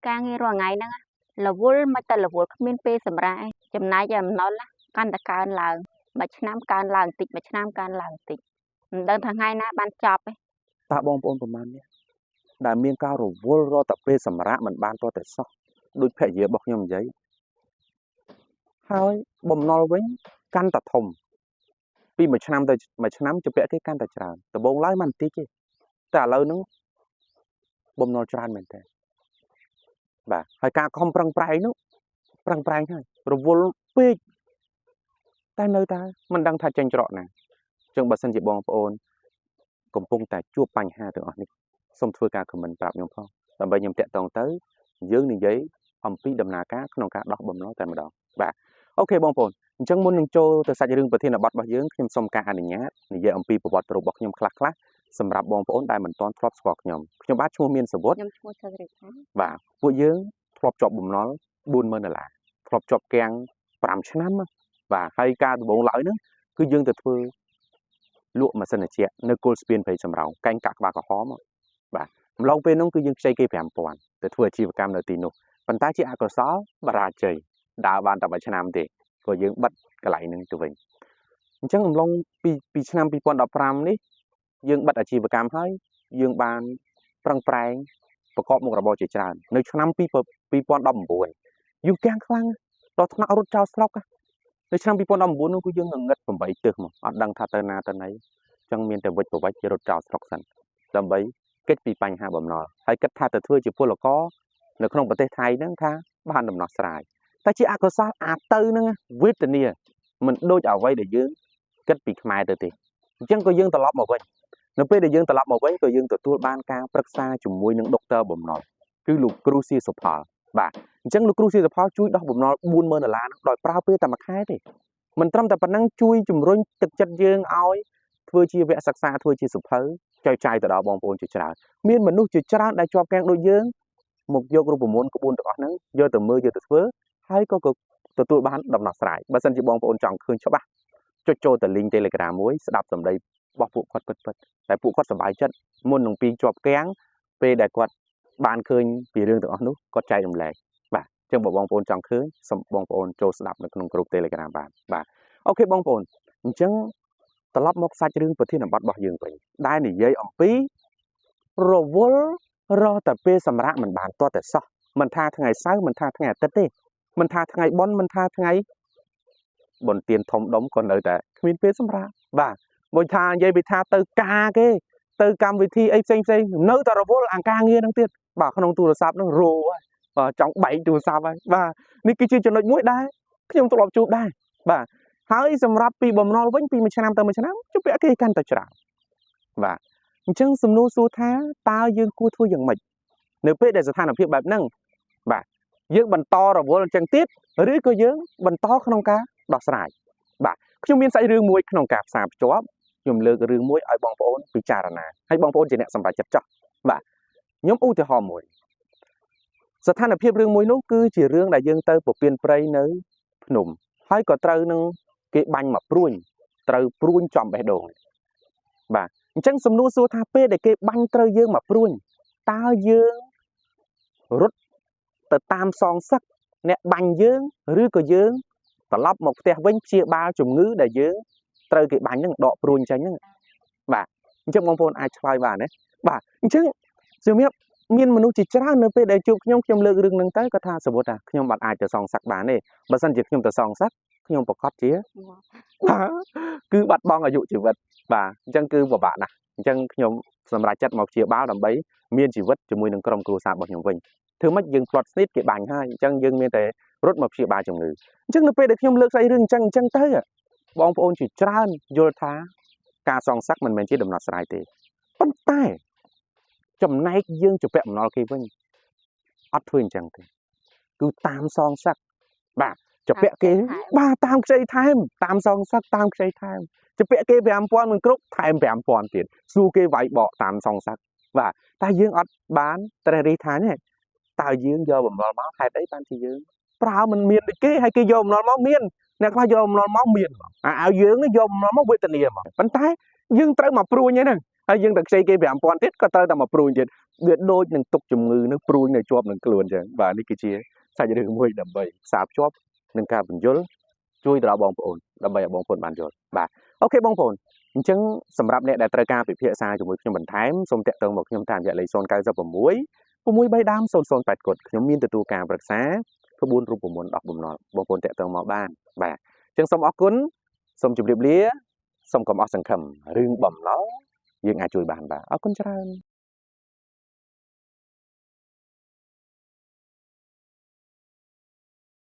ការងាររាល់ថ្ងៃហ្នឹងរវល់មិនតែរវល់គ្មានពេលសម្រាប់ឯងចំណាយតែអំណុលកាន់តែកើនឡើងមួយឆ្នាំកើនឡើងតិចមួយឆ្នាំកើនឡើងតិចមិនដឹងថាថ្ងៃណាបានចប់ទេតើបងប្អូនប្រមាណនេះដែលមានការរវល់រត់តែពេលសម្រាប់មិនបានទាល់តែសោះដូចភរិយារបស់ខ្ញុំនិយាយហើយបំណុលវិញកាន់តែធំពីមួយឆ្នាំទៅមួយឆ្នាំជំពាក់គេកាន់តែច្រើនដំបូងឡើយមិនតិចទេតែឥឡូវហ្នឹងបំណុលច្រើនមែនតើបាទហើយការខំប្រឹងប្រែងនោះប្រឹងប្រែងហើយរវល់ពេកតែនៅតែមិនដឹងថាចេញច្រកណាអញ្ចឹងបើសិនជាបងប្អូនកំពុងតែជួបបញ្ហាទាំងអស់នេះសូមធ្វើការខមមិនប្រាប់ខ្ញុំផងដើម្បីខ្ញុំតាក់ទងទៅយើងនិយាយអំពីដំណើរការក្នុងការដោះបំណុលតែម្ដងបាទអូខេបងប្អូនអញ្ចឹងមុននឹងចូលទៅសាច់រឿងប្រធានបទរបស់យើងខ្ញុំសូមការអនុញ្ញាតនិយាយអំពីប្រវត្តិរបស់ខ្ញុំខ្លះៗសម្រាប់បងប្អូនដែលមិនទាន់ធ្លាប់ស្គាល់ខ្ញុំបាទឈ្មោះមានសវុតខ្ញុំឈ្មោះសរិទ្ធបាទពួកយើងធ្លាប់ជាប់បំណុល$40000ធ្លាប់ជាប់គាំង5ឆ្នាំបាទហើយការដំបូងឡើយហ្នឹងគឺយើងទៅធ្វើលក់ម៉ាស៊ីនត្រជាក់នៅគល់ស្ពានព្រៃសំរោងកែងកាក់ក្បាលក្រហមបាទម្លងពេលនោះគឺយើងខ្ចីគេ5000ទៅធ្វើអាជីវកម្មនៅទីនោះប៉ុន្តែជាអកុសលបរាជ័យដើរបានតែមួយឆ្នាំទេព្រោះយើងបិទកន្លែងហ្នឹងទៅវិញអញ្ចឹងអំឡុងពីឆ្នាំ2015នេះយើងបិទអាជីវកម្មហើយយើងបានប្រឹងប្រែងប្រកបមុខរបរជាច្រើននៅឆ្នាំ2019យើងកាំងខ្លាំងដល់ថ្នាក់រត់ចោលស្រុកនៅឆ្នាំ2019នោះគឺយើងងឹត8ទិសមកអត់ដឹងថាទៅណាទៅណីអញ្ចឹងមានតែវិច្ចប្រវិច្ចរត់ចោលស្រុកសិនដើម្បីគេចពីបញ្ហាបំណុលហើយគិតថាទៅធ្វើជាពលករនៅក្នុងប្រទេសថៃហ្នឹងថាបានដំណោះស្រាយតែជាអកុសលអាទៅហ្នឹងវេទនាមិនដូចអ្វីដែលយើងគិតពីខ្មែរទៅទេអញ្ចឹងក៏យើងត្រឡប់មកវិញនៅពេលដែលយើងត្រឡប់មកវិញក៏យើងទទួលបានការប្រឹក្សាជាមួយនឹងដុកទ័របំណុលគឺលោកគ្រូសៀសុផលបាទអញ្ចឹងលោកគ្រូសៀសុផលជួយដោះបំណុល$40000ហ្នឹងដោយប្រើពេលតែមួយខែទេមិនត្រឹមតែប៉ុណ្ណឹងជួយជំរុញទឹកចិត្តយើងឲ្យធ្វើជាវគ្គសិក្សាធ្វើជាសភៅចែកចាយទៅដល់បងប្អូនជាច្រើនមានមនុស្សជាច្រើនដែលជាប់គាំងដូចយើងមកយករូបមន្តក្បួនទាំងអស់ហ្នឹងយកទៅមើលយកទៅធ្វើហើយក៏ទទួលបានដំណោះស្រាយបើសិនជាបងប្អូនចង់ឃើញច្បាស់ចុចចូលទៅ link Telegram មួយស្ដាប់សម្ដីរបស់ពួកគាត់ពិតៗតែពួកគាត់សប្បាយចិត្តមុននឹងពីជាប់គាំងពេលដែលគាត់បានឃើញពីរឿងទាំងអស់នោះគាត់ចែករំលែកបាទអញ្ចឹងបងប្អូនចង់ឃើញសូមបងប្អូនចូលស្ដាប់នៅក្នុងក្រុម Telegram បាទអូខេបងប្អូនអញ្ចឹងត្រឡប់មកសាច់រឿងប្រធានបទរបស់យើងវិញដែលនិយាយអំពីរវល់រហូតតែពេលសម្រាប់មិនបានទាល់តែសោះមិនថាថ្ងៃសៅរ៍មិនថាថ្ងៃអាទិត្យទេមិនថាថ្ងៃបុណ្យមិនថាថ្ងៃបុណ្យទានធំដុំក៏នៅតែគ្មានពេលសម្រាប់បាទមួយថានិយាយពីថាទៅការគេទៅកម្មវិធីអីផ្សេងនៅតែរវល់អាការងារហ្នឹងទៀតបាទក្នុងទូរស័ព្ទហ្នឹងរោបាទចង់បែកទូរស័ព្ទហើយបាទនេះគឺជាចំណុចមួយដែរខ្ញុំធ្លាប់ជួបដែរបាទហើយសម្រាប់ពីបំណុលវិញពីមួយឆ្នាំទៅមួយឆ្នាំជំពាក់គេកាន់តែច្រើនបាទអញ្ចឹងសំណួរសួរថាតើយើងគួរធ្វើយ៉ាងម៉េចនៅពេលដែលស្ថានភាពបែបហ្នឹងបាទយើងបន្តរវល់អញ្ចឹងទៀតឬក៏យើងបន្តក្នុងការដោះស្រាយបាទខ្ញុំមានសាច់រឿងមួយក្នុងការផ្សារភ្ជាប់ខ្ញុំលើករឿងមួយឲ្យបងប្អូនពិចារណាហើយបងប្អូនជាអ្នកសម្រេចចិត្តចោះបាទខ្ញុំឧទាហរណ៍មួយស្ថានភាពរឿងមួយនោះគឺជារឿងដែលយើងទៅពពៀនព្រៃនៅភ្នំហើយក៏ត្រូវនឹងគេបាញ់មកព្រួញត្រូវព្រួញចំបេះដូងបាទអញ្ចឹងសំណួរសួរថាពេលដែលគេបាញ់ត្រូវយើងមកព្រួញតើយើងរត់ទៅតាមសងសឹកអ្នកបាញ់យើងឬក៏យើងត្រឡប់មកផ្ទះវិញព្យាបាលជំងឺដែលយើងត្រូវគេបាញ់ហ្នឹងដកព្រួញចេញហ្នឹងបាទអញ្ចឹងបងប្អូនអាចឆ្លើយបានណាបាទអញ្ចឹងជំរាបមានមនុស្សជាច្រើននៅពេលដែលជួបខ្ញុំលើករឿងហ្នឹងទៅគាត់ថាសវុតថាខ្ញុំបាត់អាចទៅសងសឹកបានទេបើសិនជាខ្ញុំទៅសងសឹកខ្ញុំប្រកាសជាគឺបាត់បង់អាយុជីវិតបាទអញ្ចឹងគឺពិបាកណាស់អញ្ចឹងខ្ញុំសម្រេចចិត្តមកព្យាបាលដើម្បីមានជីវិតជាមួយនឹងក្រុមគ្រួសាររបស់ខ្ញុំវិញធ្វើម៉េចយើងផ្លត់ស្នីតគេបាញ់ហើយអញ្ចឹងយើងមានតែរត់មកព្យាបាលជំងឺអញ្ចឹងនៅពេលដែលខ្ញុំលើកស្អីរឿងអញ្ចឹងទៅបងប្អូនជាច្រើនយល់ថាការសងសឹកមិនមែនជាដំណោះស្រាយទេប៉ុន្តែចំណែកយើងជពាក់បំណុលគេវិញអត់ធ្វើអញ្ចឹងទេគឺតាមសងសឹកបាទជពាក់គេបាទតាមខ្ចីថែមតាមសងសឹកតាមខ្ចីថែមជពាក់គេ5000មិនគ្រប់ថែម5000ទៀតសួរគេវាយបកតាមសងសឹកបាទតែយើងអត់បានត្រេះរិះថាទេតើយើងយកបំណុលមកហេតុអីបានជាយើងប្រើមិនមានដូចគេហើយគេយកបំណុលមកមានអ្នកខ្លះយកបំណុលមកមានឲ្យយើងយកបំណុលមកវេទនាមកប៉ុន្តែយើងត្រូវមកព្រួញហ្នឹងហើយយើងទៅខ្ចីគេ5000ទៀតក៏ត្រូវតែមកព្រួញទៀត វាដូចនឹងទុកជំងឺនឹងព្រួយនៅជាប់នឹងខ្លួនចឹងបាទនេះគឺជាសាច់រឿងមួយដើម្បីផ្សារភ្ជាប់នឹងការបញ្យល់ជួយទៅដល់បងប្អូនដើម្បីឲ្យបងប្អូនបានយល់បាទអូខេបងប្អូនអញ្ចឹងសម្រាប់អ្នកដែលត្រូវការពិភាក្សាជាមួយខ្ញុំបន្ថែមសូមតាក់ទងមកខ្ញុំតាមរយៈលេខ096 630 008 កดខ្ញុំមានទទួលការប្រឹក្សាធ្វើ4រូបមន្ត10បំណុលបងប្អូនតាក់ទងមកបានបាទអញ្ចឹងសូមអរគុណសូមជម្រាបលាសូមកុំអស់សង្ឃឹមរឿងបំណុលយើងអាចជួយបានបាទអរគុណច្រើន